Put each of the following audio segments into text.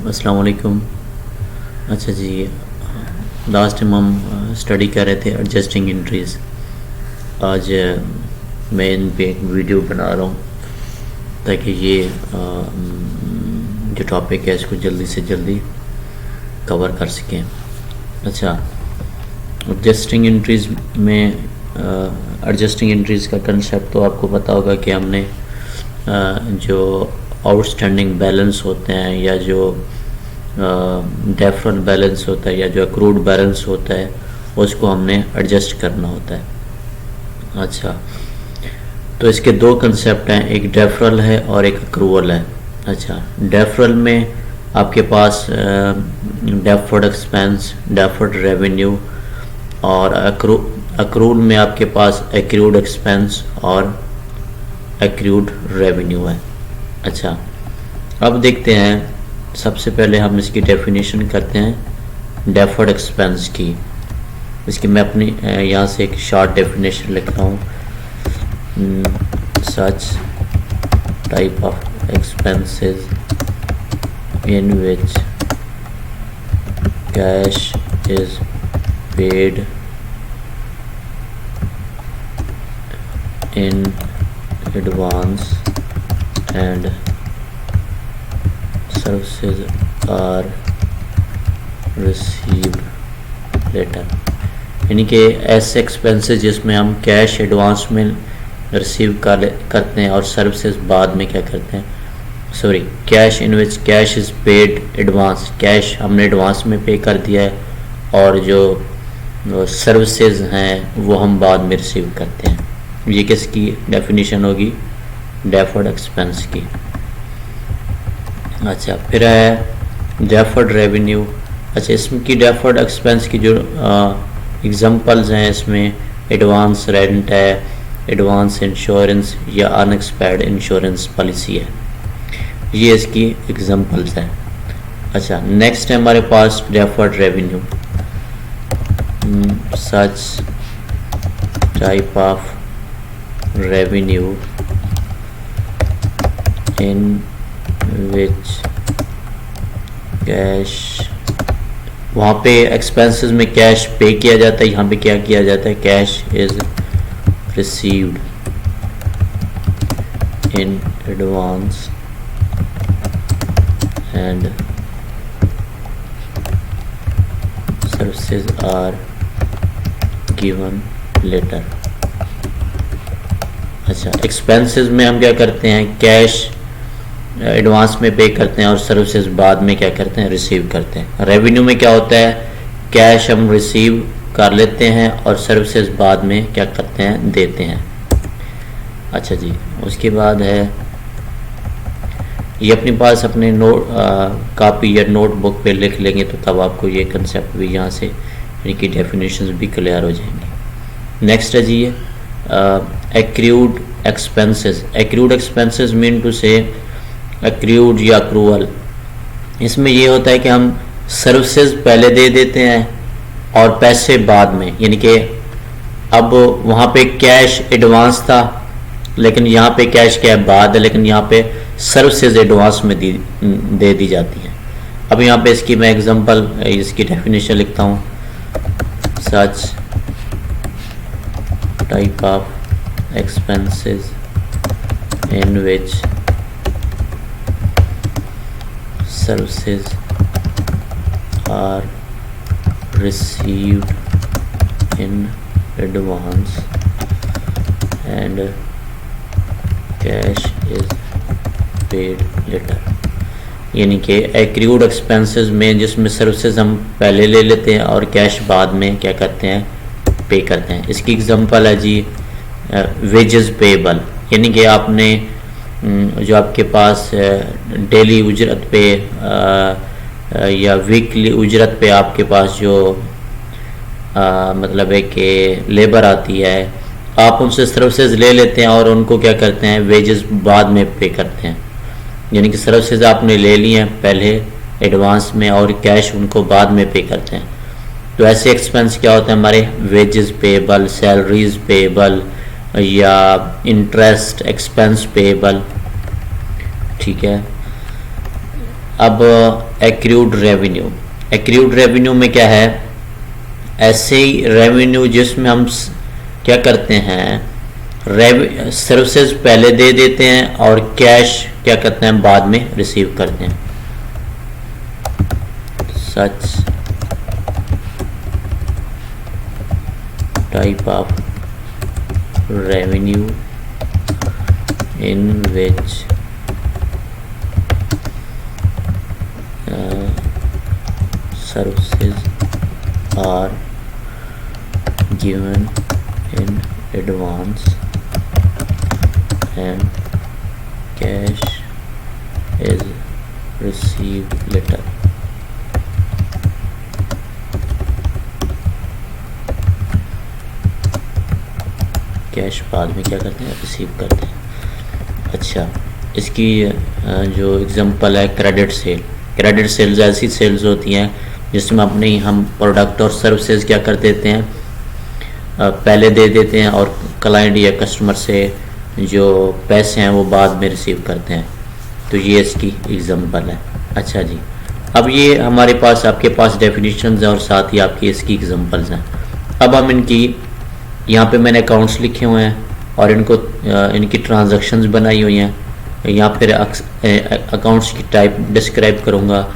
अस्सलाम वालेकुम। अच्छा जी, लास्ट टाइम हम स्टडी कर रहे थे एडजस्टिंग एंट्रीज़। आज मैं इन पे एक वीडियो बना रहा हूँ ताकि ये जो टॉपिक है इसको जल्दी से जल्दी कवर कर सकें। अच्छा, एडजस्टिंग एंट्रीज़ में एडजस्टिंग एंट्रीज़ का कंसेप्ट तो आपको पता होगा कि हमने जो आउटस्टैंडिंग बैलेंस होते हैं या जो डेफरल बैलेंस होता है या जो अक्रूड बैलेंस होता है उसको हमने एडजस्ट करना होता है। अच्छा, तो इसके दो कंसेप्ट हैं, एक डेफरल है और एक अक्रूवल है। अच्छा, डेफरल में आपके पास डेफर्ड एक्सपेंस, डेफर्ड रेवेन्यू और अक्रूड में आपके पास एक्रूड एक्सपेंस और एक्रूड रेवेन्यू है। अच्छा, अब देखते हैं, सबसे पहले हम इसकी डेफिनेशन करते हैं डेफर्ड एक्सपेंस की। इसकी मैं अपनी यहाँ से एक शॉर्ट डेफिनेशन लिख रहा हूँ। सच type of expenses in which cash is paid in advance and services are received later। यानी कि ऐसे एक्सपेंसेस जिसमें हम कैश एडवांस में रिसीव करते हैं और सर्विसेज बाद में क्या करते हैं, sorry, cash in which cash is paid advance, cash हमने एडवांस में पे कर दिया है और जो सर्विसेज हैं वो हम बाद में रिसीव करते हैं। ये किसकी डेफिनेशन होगी? डेफर्ड एक्सपेंस की। अच्छा, फिर है डेफर्ड रेवेन्यू। अच्छा, इसमें की डेफर्ड एक्सपेंस की जो एग्जांपल्स हैं, इसमें एडवांस रेंट है, एडवांस इंश्योरेंस या अनएक्सपेक्टेड इंश्योरेंस पॉलिसी है। ये इसकी एग्जांपल्स हैं। अच्छा, नेक्स्ट है हमारे पास deferred revenue. Such type of revenue in which cash, वहाँ पे एक्सपेंसेस में कैश पे किया जाता है, यहाँ पे क्या किया जाता है? Cash is received in advance and services are given later. अच्छा, एक्सपेंसेस में हम क्या करते हैं? कैश एडवांस में पे करते हैं और सर्विसेज बाद में क्या करते हैं? रिसीव करते हैं। रेवेन्यू में क्या होता है? कैश हम रिसीव कर लेते हैं और सर्विसेज बाद में क्या करते हैं? देते हैं। अच्छा जी, उसके बाद है, ये अपने पास अपने कॉपी या नोटबुक पे लिख लेंगे तो तब आपको ये कंसेप्ट भी यहाँ से इनकी डेफिनेशंस भी क्लियर हो जाएंगी। नेक्स्ट है जी ये accrued expenses. Accrued expenses mean to से एक्रूड या अक्रूवल। इसमें ये होता है कि हम सर्विसेज पहले दे देते हैं और पैसे बाद में, यानी कि अब वहाँ पे कैश एडवांस था लेकिन यहाँ पे कैश क्या है? बाद है, लेकिन यहाँ पे सर्विसेज एडवांस में दे दी जाती हैं। अब यहाँ पे इसकी मैं एग्जांपल, इसकी डेफिनेशन लिखता हूँ। सच type of expenses in which services are received in advance and cash is paid later। यानी कि एक्रूड एक्सपेंसेस में जिसमें सर्विसेज हम पहले ले लेते हैं और कैश बाद में क्या करते हैं? पे करते हैं। इसकी एग्जांपल है जी वेजेस पेबल, यानी कि आपने जो आपके पास डेली उजरत पे या वीकली उजरत पे आपके पास जो मतलब है कि लेबर आती है, आप उनसे सर्विसेज ले लेते हैं और उनको क्या करते हैं? वेजेस बाद में पे करते हैं। यानी कि सर्विसेज आपने ले ली हैं पहले एडवांस में और कैश उनको बाद में पे करते हैं। तो ऐसे एक्सपेंस क्या होते हैं हमारे? वेजेस पेबल, सैलरीज पेबल या इंटरेस्ट एक्सपेंस पेबल। ठीक है, अब एक्रूड रेवेन्यू, एक्रूड रेवेन्यू में क्या है, ऐसे ही रेवेन्यू जिसमें हम क्या करते हैं, सर्विसेज पहले दे देते हैं और कैश क्या करते हैं बाद में रिसीव करते हैं। सच type of revenue in which services are given in advance and cash is received later। Cash बाद में क्या करते हैं, रिसीव करते हैं। अच्छा, इसकी जो एग्जांपल है क्रेडिट सेल, क्रेडिट सेल्स ऐसी सेल्स होती हैं जिसमें अपने हम प्रोडक्ट और सर्विसेज क्या कर देते हैं, पहले दे देते हैं और क्लाइंट या कस्टमर से जो पैसे हैं वो बाद में रिसीव करते हैं। तो ये इसकी एग्जांपल है। अच्छा जी, अब ये हमारे पास आपके पास डेफिनेशंस हैं और साथ ही आपकी इसकी एग्जांपल्स हैं। अब हम इनकी यहाँ पे मैंने अकाउंट्स लिखे हुए हैं और इनको इनकी ट्रांजैक्शंस बनाई हुई हैं। यहाँ फिर अकाउंट्स की टाइप डिस्क्राइब करूँगा,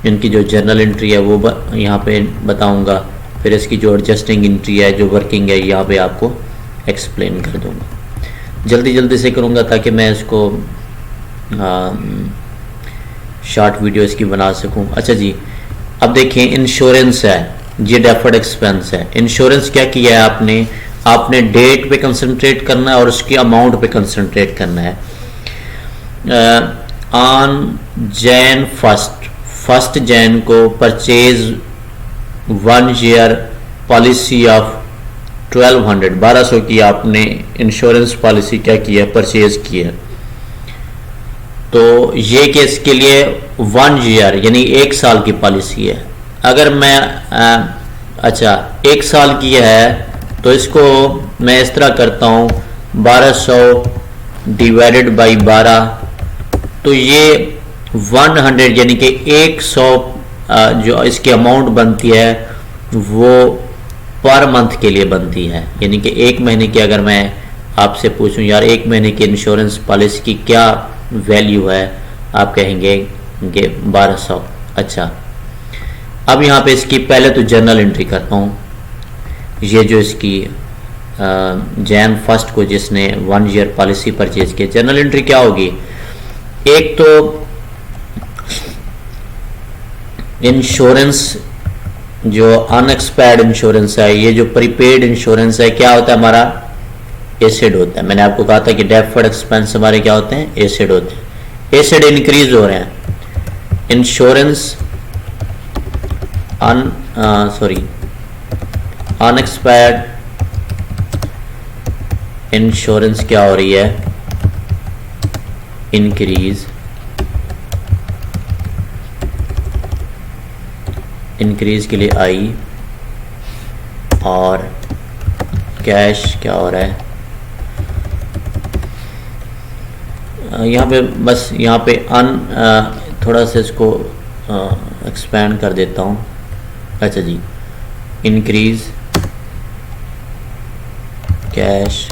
इनकी जो जर्नल एंट्री है वो यहाँ पे बताऊँगा, फिर इसकी जो एडजस्टिंग एंट्री है, जो वर्किंग है, यहाँ पे आपको एक्सप्लेन कर दूँगा। जल्दी जल्दी से करूँगा ताकि मैं इसको शॉर्ट वीडियो इसकी बना सकूँ। अच्छा जी, अब देखिए इंश्योरेंस है, ये डेफर्ड एक्सपेंस है। इंश्योरेंस क्या किया है आपने डेट पे कंसंट्रेट करना है और उसकी अमाउंट पे कंसंट्रेट करना है। ऑन जैन फर्स्ट जैन को परचेज 1 ईयर पॉलिसी ऑफ 1200 की आपने इंश्योरेंस पॉलिसी क्या की है, परचेज की है। तो ये केस के लिए 1 ईयर यानी 1 साल की पॉलिसी है। अगर मैं अच्छा 1 साल की है तो इसको मैं इस तरह करता हूँ 1200 डिवाइडेड बाई 12, तो ये 100 यानी कि 100 जो इसकी अमाउंट बनती है वो पर मंथ के लिए बनती है। यानी कि 1 महीने की अगर मैं आपसे पूछूं यार 1 महीने की इंश्योरेंस पॉलिसी की क्या वैल्यू है, आप कहेंगे कि 1200। अच्छा, अब यहाँ पे इसकी पहले तो जर्नल एंट्री करता हूँ। ये जो इसकी जैन फर्स्ट को जिसने 1 ईयर पॉलिसी परचेज की, जर्नल एंट्री क्या होगी, एक तो इंश्योरेंस जो अनएक्सपायर्ड इंश्योरेंस है, ये जो प्रीपेड इंश्योरेंस है क्या होता है हमारा, एसिड होता है। मैंने आपको कहा था कि डेफर्ड एक्सपेंस हमारे क्या होते हैं, एसिड होते हैं। एसिड इंक्रीज हो रहे हैं। इंश्योरेंस अनएक्सपायर्ड इंश्योरेंस क्या हो रही है, इंक्रीज के लिए आई, और कैश क्या हो रहा है यहाँ पे, बस यहाँ पे थोड़ा सा इसको एक्सपैंड कर देता हूँ। अच्छा जी, इंक्रीज कैश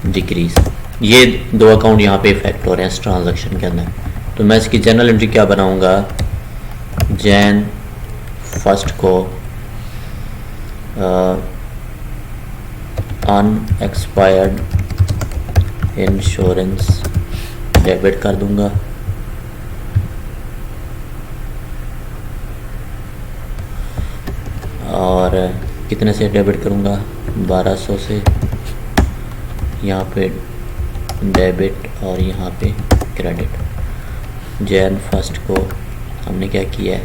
डिक्रीज, ये 2 अकाउंट यहाँ पे इफेक्ट हो रहे हैं इस ट्रांजैक्शन के अंदर। तो मैं इसकी जनरल एंट्री क्या बनाऊंगा, जैन फर्स्ट को अनएक्सपायर्ड इंश्योरेंस डेबिट कर दूंगा, और कितने से डेबिट करूंगा, 1200 से, यहाँ पे डेबिट और यहाँ पे क्रेडिट। जैन फर्स्ट को हमने क्या किया है,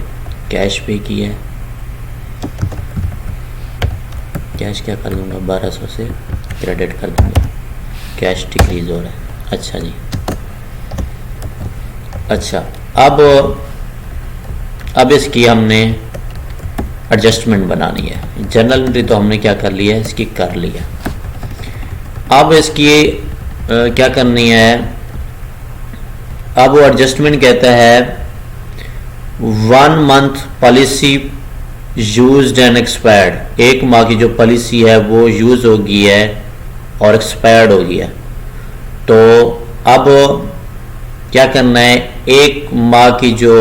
कैश पे किया है, कैश क्या कर दूंगा, 1200 से क्रेडिट कर दूंगा, कैश डिक्रीज हो रहा है। अच्छा जी, अच्छा अब इसकी हमने एडजस्टमेंट बनानी है। जनरल एंट्री तो हमने क्या कर लिया है, इसकी कर लिया। अब इसकी क्या करनी है, अब वो एडजस्टमेंट कहता है 1 month policy used and expired, 1 माह की जो पॉलिसी है वो यूज हो गई है और एक्सपायर्ड हो गई है। तो अब क्या करना है, 1 माह की जो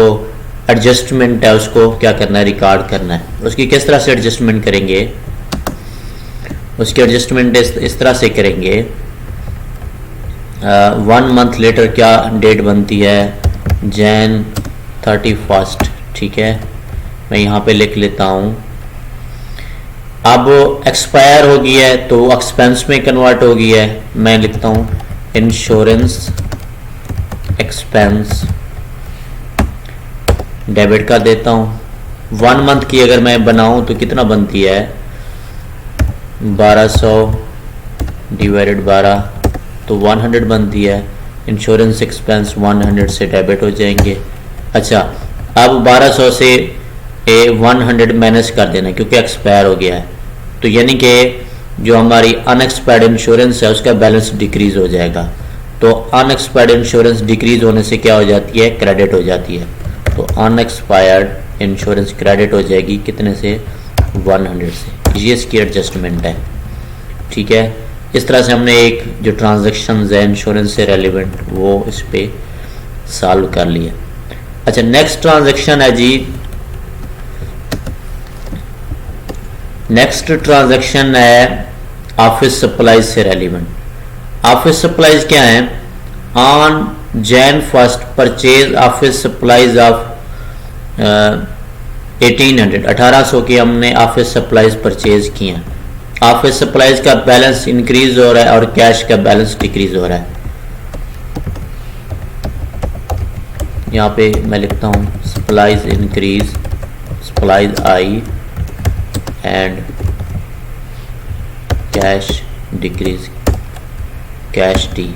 एडजस्टमेंट है उसको क्या करना है, रिकॉर्ड करना है। उसकी किस तरह से एडजस्टमेंट करेंगे, उसकी एडजस्टमेंट इस तरह से करेंगे। 1 मंथ लेटर क्या डेट बनती है, Jan 31, ठीक है, मैं यहाँ पे लिख लेता हूँ। अब एक्सपायर हो गई है तो एक्सपेंस में कन्वर्ट हो गई है, मैं लिखता हूँ इंश्योरेंस एक्सपेंस, डेबिट कर देता हूँ। 1 मंथ की अगर मैं बनाऊँ तो कितना बनती है, 1200 डिवाइडेड 12 तो 100 बनती है। इंश्योरेंस एक्सपेंस 100 से डेबिट हो जाएंगे। अच्छा, अब 1200 से 100 माइनस कर देना क्योंकि एक्सपायर हो गया है, तो यानी कि जो हमारी अनएक्सपायर्ड इंश्योरेंस है उसका बैलेंस डिक्रीज हो जाएगा। तो अनएक्सपायर्ड इंश्योरेंस डिक्रीज होने से क्या हो जाती है, क्रेडिट हो जाती है। तो अनएक्सपायर्ड इंश्योरेंस क्रेडिट हो जाएगी कितने से, 100 से। ये इसकी एडजस्टमेंट है, ठीक है। इस तरह से हमने एक जो ट्रांजैक्शन है इंश्योरेंस से रेलिवेंट वो इस पे सॉल्व कर लिया। अच्छा, नेक्स्ट ट्रांजैक्शन है जी, नेक्स्ट ट्रांजैक्शन है ऑफिस सप्लाईज से रेलिवेंट। ऑफिस सप्लाईज क्या है, on Jan 1 purchase office supplies of 1800 की हमने ऑफिस सप्लाईज परचेज किए हैं। ऑफिस सप्लाईज का बैलेंस इंक्रीज हो रहा है और कैश का बैलेंस डिक्रीज हो रहा है। यहाँ पे मैं लिखता हूँ supplies increase, supplies I and cash decrease, cash D.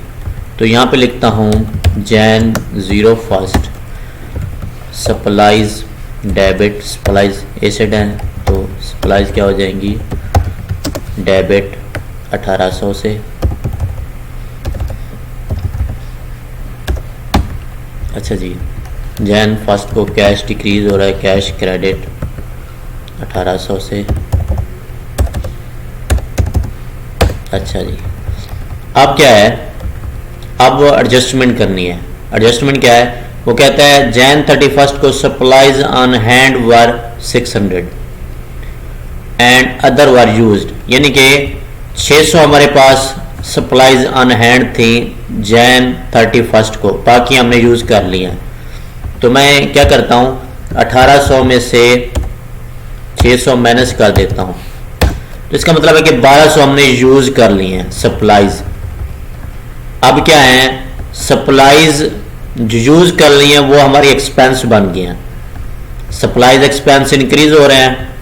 तो यहाँ पे लिखता हूँ Jan 01 supplies debit, supplies asset है तो सप्लाईज क्या हो जाएंगी, डेबिट 1800 से। अच्छा जी, Jan 1 को कैश डिक्रीज हो रहा है, कैश क्रेडिट 1800 से। अच्छा जी, अब क्या है, अब एडजस्टमेंट करनी है। एडजस्टमेंट क्या है, वो कहता है Jan 31 को supplies on hand were 600 and other were used, यानी कि 600 हमारे पास सप्लाईज ऑन हैंड थी Jan 31 को, बाकी हमने यूज कर लिया। तो मैं क्या करता हूँ, 1800 में से 600 माइनस कर देता हूँ, तो इसका मतलब है कि 1200 हमने यूज कर लिए हैं सप्लाईज। अब क्या है, सप्लाईज जो यूज कर ली हैं वो हमारी एक्सपेंस बन गई हैं, सप्लाईज एक्सपेंस इंक्रीज हो रहे हैं।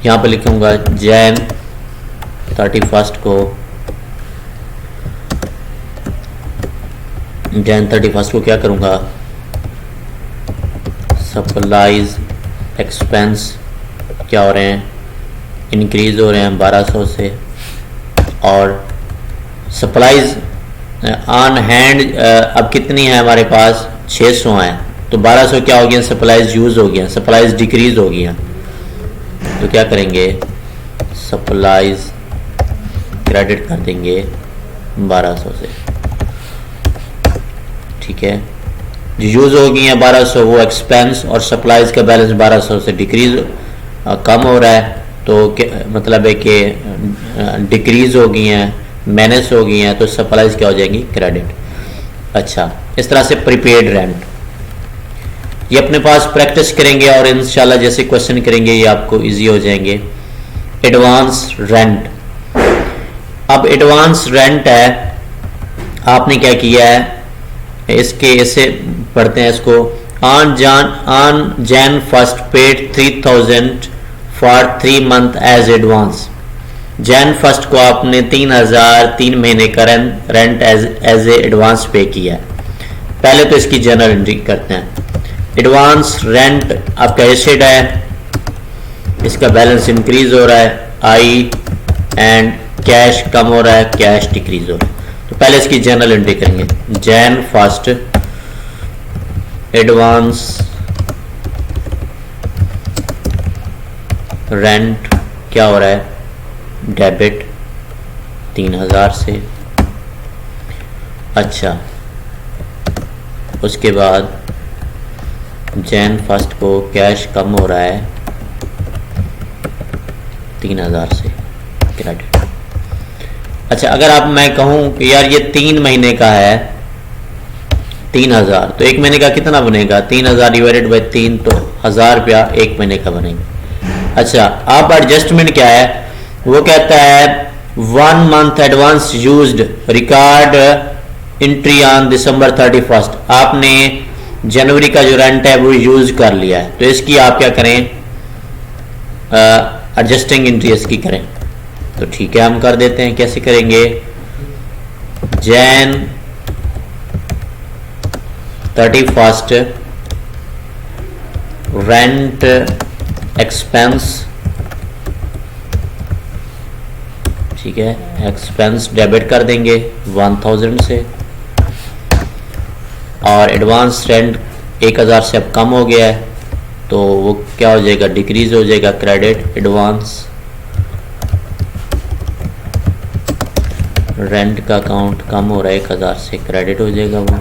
यहाँ पे लिखूंगा Jan 31 को, Jan 31 को क्या करूंगा, सप्लाईज एक्सपेंस क्या हो रहे हैं, इंक्रीज हो रहे हैं 1200 से, और सप्लाईज ऑन हैंड अब कितनी है हमारे पास, 600 है, तो 1200 क्या हो गया, सप्लाईज यूज हो गया, सप्लाईज डिक्रीज हो गया। तो क्या करेंगे, सप्लाईज क्रेडिट कर देंगे 1200 से, ठीक है। जो यूज हो गई है 1200 वो एक्सपेंस, और सप्लाईज का बैलेंस 1200 से डिक्रीज कम हो रहा है, तो मतलब है कि डिक्रीज हो गई हैं, माइनस हो गई हैं, तो सप्लाईज क्या हो जाएंगी, क्रेडिट। अच्छा, इस तरह से प्रीपेड रेंट, ये अपने पास प्रैक्टिस करेंगे और इंशाल्लाह जैसे क्वेश्चन करेंगे ये आपको इजी हो जाएंगे। एडवांस रेंट, अब एडवांस रेंट है, आपने क्या किया है, इसके ऐसे पढ़ते हैं इसको, on Jan 1 paid 3000 for 3 month as advance. Jan 1 को आपने 3000 3 महीने का रेंट एज ए एडवांस पे किया है। पहले तो इसकी जनरल एंट्री करते हैं। एडवांस रेंट आपका एसेट है, इसका बैलेंस इंक्रीज हो रहा है आई, एंड कैश कम हो रहा है, कैश डिक्रीज हो रहा है। तो पहले इसकी जनरल एंट्री करेंगे, Jan 1 एडवांस रेंट क्या हो रहा है, डेबिट 3000 से। अच्छा, उसके बाद जैन फर्स्ट को कैश कम हो रहा है 3000 से, क्रेडिट। अच्छा, अगर आप मैं कहूँ कि यार ये 3 महीने का है 3000, तो एक महीने का कितना बनेगा, 3000 डिवाइडेड बाई 3, तो 1000 रुपया एक महीने का बनेगा। अच्छा, अब एडजस्टमेंट क्या है, वो कहता है 1 month advance used, record entry on December 31। आपने जनवरी का जो रेंट है वो यूज कर लिया है, तो इसकी आप क्या करें, एडजस्टिंग एंट्री इसकी करें। तो ठीक है, हम कर देते हैं। कैसे करेंगे, जैन 31 रेंट एक्सपेंस, ठीक है, एक्सपेंस डेबिट कर देंगे 1000 से, और एडवांस रेंट 1000 से अब कम हो गया है, तो वो क्या हो जाएगा, डिक्रीज हो जाएगा, क्रेडिट एडवांस रेंट का अकाउंट कम हो रहा है 1000 से, क्रेडिट हो जाएगा वो।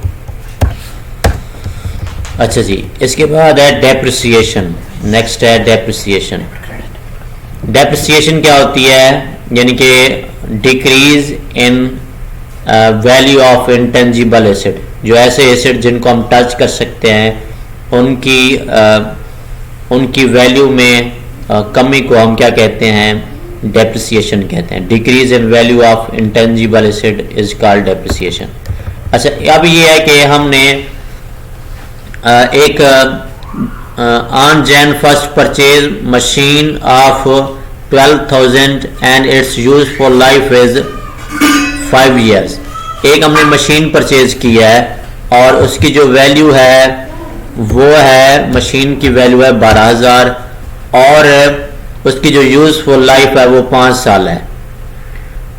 अच्छा जी, इसके बाद है डेप्रिसिएशन। नेक्स्ट है डेप्रिसिएशन। डेप्रिसिएशन क्या होती है, यानी कि decrease in value of intangible asset, जो ऐसे एसेट जिनको हम टच कर सकते हैं उनकी वैल्यू में कमी को हम क्या कहते हैं, डेप्रिसिएशन कहते हैं। Decrease in value of intangible asset is called depreciation. अच्छा, अब ये है कि हमने एक on Jain first purchase machine of 12,000 and it's use for life is 5 years। एक हमने मशीन परचेज किया है और उसकी जो वैल्यू है वो है, मशीन की वैल्यू है 12,000 और उसकी जो यूजफुल लाइफ है वो 5 साल है।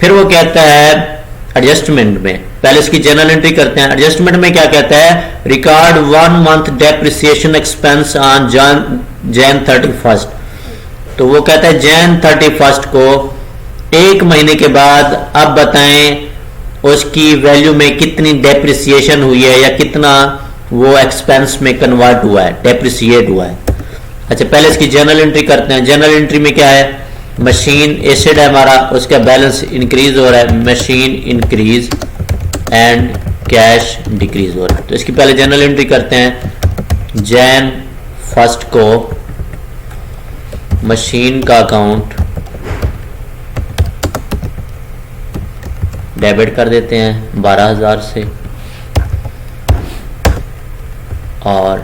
फिर वो कहता है एडजस्टमेंट में, पहले इसकी जनरल एंट्री करते हैं। एडजस्टमेंट में क्या कहता है, record 1 month depreciation expense on Jain 31। तो वो कहता है जैन 31 को एक महीने के बाद अब बताएं उसकी वैल्यू में कितनी डेप्रिसिएशन हुई है या कितना वो एक्सपेंस में कन्वर्ट हुआ है, डेप्रिसिएट हुआ है। अच्छा, पहले इसकी जनरल एंट्री करते हैं। जनरल एंट्री में क्या है, मशीन एसेट है हमारा, उसका बैलेंस इंक्रीज हो रहा है, machine increase and cash decrease हो रहा है। तो इसकी पहले जनरल एंट्री करते हैं। जैन फर्स्ट को मशीन का अकाउंट डेबिट कर देते हैं 12,000 से, और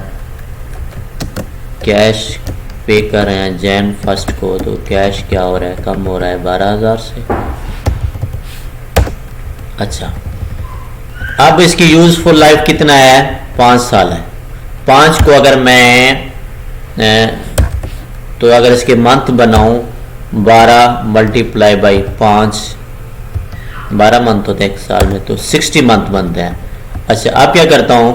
कैश पे कर रहे हैं जैन फर्स्ट को, तो कैश क्या हो रहा है, कम हो रहा है 12,000 से। अच्छा, अब इसकी यूजफुल लाइफ कितना है, 5 साल है। 5 को अगर मैं तो अगर इसके मंथ बनाऊं 12 मल्टीप्लाई बाई 5, 12 मंथ होते हैं एक साल में, तो 60 मंथ बनते हैं। अच्छा, अब क्या करता हूं,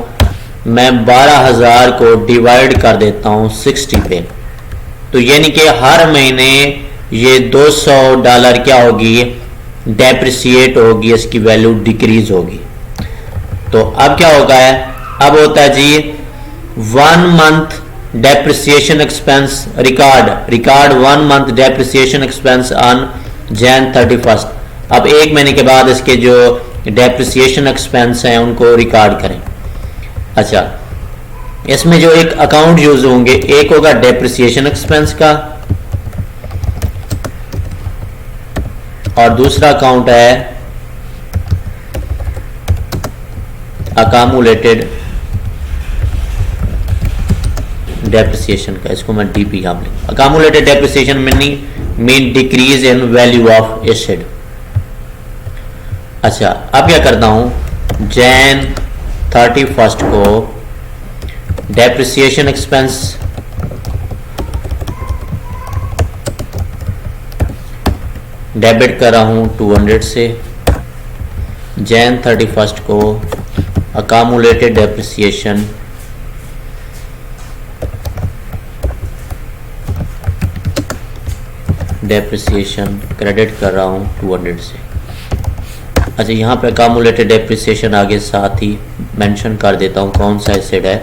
मैं 12,000 को डिवाइड कर देता हूं 60 पे, तो यानी कि हर महीने ये $200 क्या होगी, डेप्रिसिएट होगी, इसकी वैल्यू डिक्रीज होगी। तो अब क्या होगा है, अब होता है जी 1 month depreciation expense record 1 month depreciation expense on Jain 31। अब एक महीने के बाद इसके जो डेप्रिसिएशन एक्सपेंस हैं उनको रिकॉर्ड करें। अच्छा, इसमें जो एक अकाउंट यूज होंगे, एक होगा डेप्रिसिएशन एक्सपेंस का और दूसरा अकाउंट है अकामुलेटेड डेप्रिसिएशन का, इसको मैं डीपी यहां लिख। Accumulated depreciation mean decrease in value of asset. अच्छा, अब क्या करता हूं, जैन 31 को डेप्रिसिएशन एक्सपेंस डेबिट कर रहा हूं 200 से, जैन 31 को अकामुलेटेड डेप्रिसिएशन डेप्रिसिएशन क्रेडिट कर रहा हूँ 200 से। अच्छा, यहाँ पे अकामुलेटेड डेप्रिसिएशन आगे साथ ही मेंशन कर देता हूँ कौन सा एसिड है,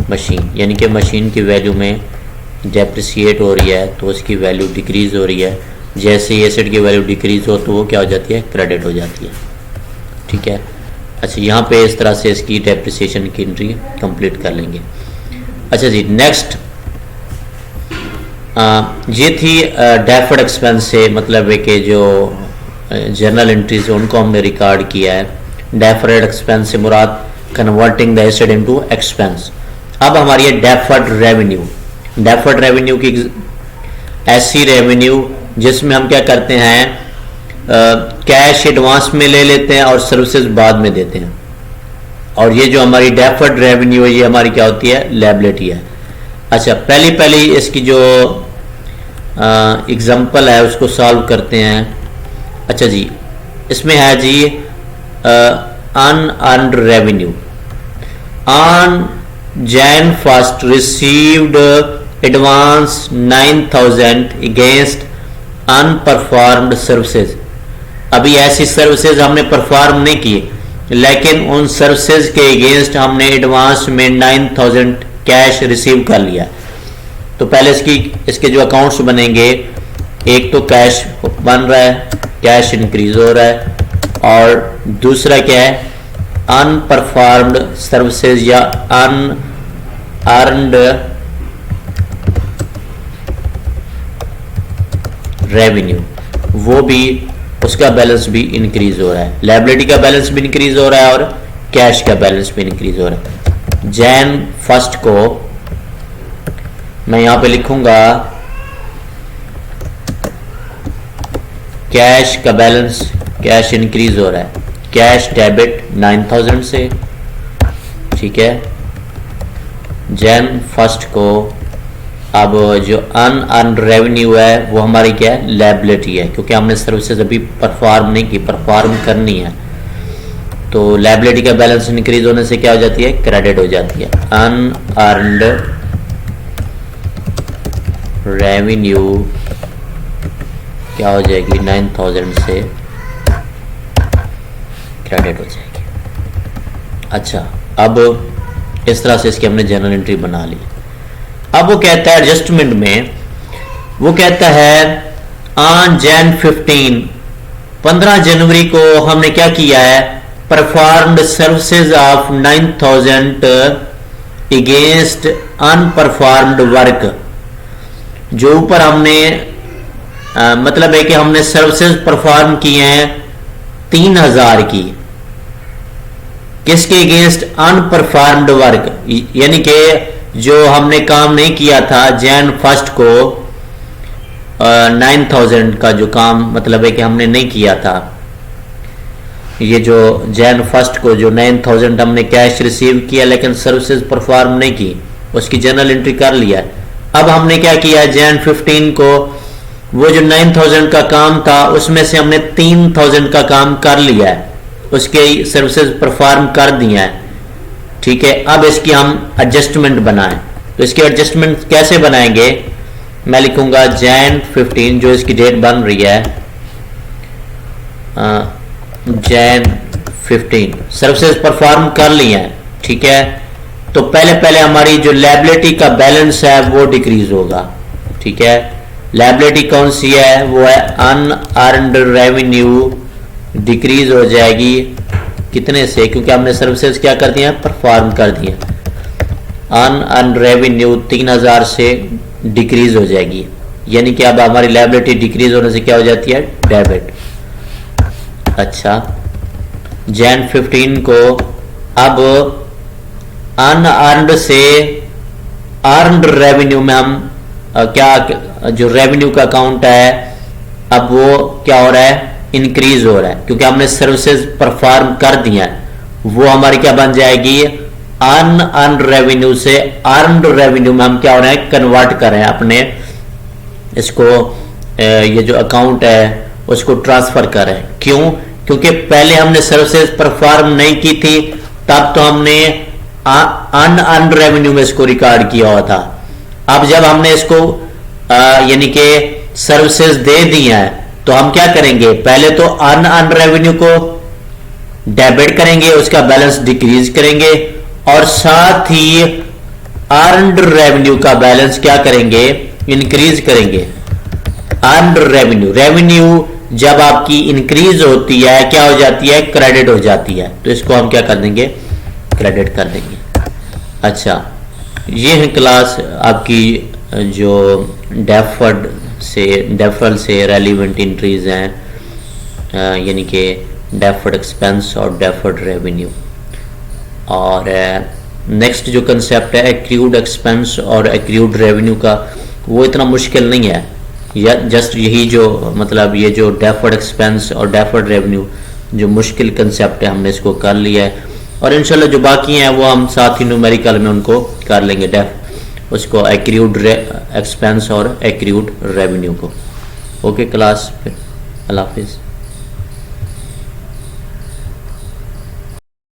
मशीन, यानी कि मशीन की वैल्यू में डेप्रिसिएट हो रही है तो उसकी वैल्यू डिक्रीज़ हो रही है। जैसे ही एसिड की वैल्यू डिक्रीज़ हो तो वो क्या हो जाती है, क्रेडिट हो जाती है। ठीक है। अच्छा, यहाँ पे इस तरह से इसकी डेप्रिसिएशन की एंट्री कंप्लीट कर लेंगे। अच्छा जी, नेक्स्ट ये थी डेफर्ड एक्सपेंस से मतलब है कि जो जर्नल एंट्रीज उनको हमने रिकॉर्ड किया है। डेफर्ड एक्सपेंस से मुराद converting the asset into expense. अब हमारी है डेफर्ड रेवेन्यू। डेफर्ड रेवेन्यू की ऐसी रेवेन्यू जिसमें हम क्या करते हैं, कैश एडवांस में ले लेते हैं और सर्विसेज बाद में देते हैं। और ये जो हमारी डेफर्ड रेवेन्यू है ये हमारी क्या होती है, लायबिलिटी है। अच्छा, पहली इसकी जो एग्जांपल है उसको सॉल्व करते हैं। अच्छा जी, इसमें है जी unearned revenue. On Jan 1st received advance 9,000 against unperformed services। अभी ऐसी सर्विसेज हमने परफॉर्म नहीं की लेकिन उन सर्विसेज के अगेंस्ट हमने एडवांस में 9,000 कैश रिसीव कर लिया। तो पहले इसके जो अकाउंट्स बनेंगे, एक तो कैश बन रहा है, कैश इंक्रीज हो रहा है, और दूसरा क्या है, अनपरफॉर्म्ड सर्विसेज या अनअर्न्ड रेवेन्यू, वो भी उसका बैलेंस भी इंक्रीज हो रहा है। लायबिलिटी का बैलेंस भी इंक्रीज हो रहा है और कैश का बैलेंस भी इंक्रीज हो रहा है। Jan 1st को मैं यहां पे लिखूंगा कैश का बैलेंस, कैश इंक्रीज हो रहा है, कैश डेबिट 9,000 से, ठीक है। Jan 1st को अब जो अनअर्न्ड रेवेन्यू है वो हमारी क्या है, लायबिलिटी है, क्योंकि हमने सर्विसेज अभी परफॉर्म नहीं की, परफॉर्म करनी है। तो लायबिलिटी का बैलेंस इंक्रीज होने से क्या हो जाती है, क्रेडिट हो जाती है। अनअर्न्ड रेवेन्यू क्या हो जाएगी, 9,000 से क्रेडिट हो जाएगी। अच्छा, अब इस तरह से इसकी हमने जनरल एंट्री बना ली। अब वो कहता है एडजस्टमेंट में, वो कहता है ऑन Jan 15 जनवरी को हमने क्या किया है, performed services of 9,000 against unperformed work. जो ऊपर हमने मतलब है कि हमने सर्विसेज परफॉर्म किए हैं 3,000 की, किसके अगेंस्ट, अनपरफॉर्म्ड वर्क, यानी कि जो हमने काम नहीं किया था Jan 1st को 9,000 का जो काम मतलब है कि हमने नहीं किया था। ये जो Jan 1st को जो 9,000 हमने कैश रिसीव किया लेकिन सर्विसेज परफॉर्म नहीं की, उसकी जनरल एंट्री कर लिया। अब हमने क्या किया, Jan 15 को वो जो 9,000 का काम था उसमें से हमने 3,000 का काम कर लिया है, उसके सर्विसेज परफॉर्म कर दिया है, ठीक है। अब इसकी हम एडजस्टमेंट बनाएं, तो इसकी एडजस्टमेंट कैसे बनाएंगे, मैं लिखूंगा Jan 15 जो इसकी डेट बन रही है, Jan 15 सर्विसेज परफॉर्म कर लिया है, ठीक है। तो पहले हमारी जो लायबिलिटी का बैलेंस है वो डिक्रीज होगा, ठीक है। लायबिलिटी कौन सी है, वो है अनअर्न्ड रेवेन्यू, डिक्रीज हो जाएगी कितने से, क्योंकि हमने सर्विसेज क्या कर दिया, परफॉर्म कर दिया। अनअर्न्ड रेवेन्यू 3,000 से डिक्रीज हो जाएगी, यानी कि अब हमारी लायबिलिटी डिक्रीज होने से क्या हो जाती है, डेबिट। अच्छा, Jan 15 को अब अनअर्न्ड से अर्न्ड रेवेन्यू में हम क्या, जो रेवेन्यू का अकाउंट है अब वो क्या हो रहा है, इंक्रीज हो रहा है, क्योंकि हमने सर्विसेज परफॉर्म कर दिया है। वो हमारी क्या बन जाएगी, अनअर्न्ड रेवेन्यू से अर्न्ड रेवेन्यू में हम क्या हो रहे हैं, कन्वर्ट कर रहे हैं अपने इसको, ये जो अकाउंट है उसको ट्रांसफर कर रहे हैं। क्यों, क्योंकि पहले हमने सर्विसेज परफॉर्म नहीं की थी, तब तो हमने अनअर्न्ड रेवेन्यू में इसको रिकॉर्ड किया हुआ था। अब जब हमने इसको यानी कि सर्विसेज दे दी हैं, तो हम क्या करेंगे, पहले तो अन रेवेन्यू को डेबिट करेंगे, उसका बैलेंस डिक्रीज करेंगे, और साथ ही अर्नड रेवेन्यू का बैलेंस क्या करेंगे, इंक्रीज करेंगे। अर्नड रेवेन्यू, रेवेन्यू जब आपकी इंक्रीज होती है क्या हो जाती है, क्रेडिट हो जाती है, तो इसको हम क्या कर देंगे, क्रेडिट कर देंगे। अच्छा, ये है क्लास आपकी जो डेफर्ड से रेलिवेंट एंट्रीज हैं, यानी कि डेफर्ड एक्सपेंस और डेफर्ड रेवेन्यू। और नेक्स्ट जो कंसेप्ट है एक्रूड एक्सपेंस और एक्रूड रेवेन्यू का, वो इतना मुश्किल नहीं है, या जस्ट यही जो मतलब ये जो डेफर्ड एक्सपेंस और डेफर्ड रेवेन्यू जो मुश्किल कंसेप्ट है हमने इसको कर लिया है, और इंशाल्लाह जो बाकी हैं वो हम साथ ही न्यूमेरिकल में उनको कर लेंगे, उसको एक्रूड एक्सपेंस और एक्रूड रेवेन्यू को। ओके क्लास, फिर अल्लाह हाफिज़।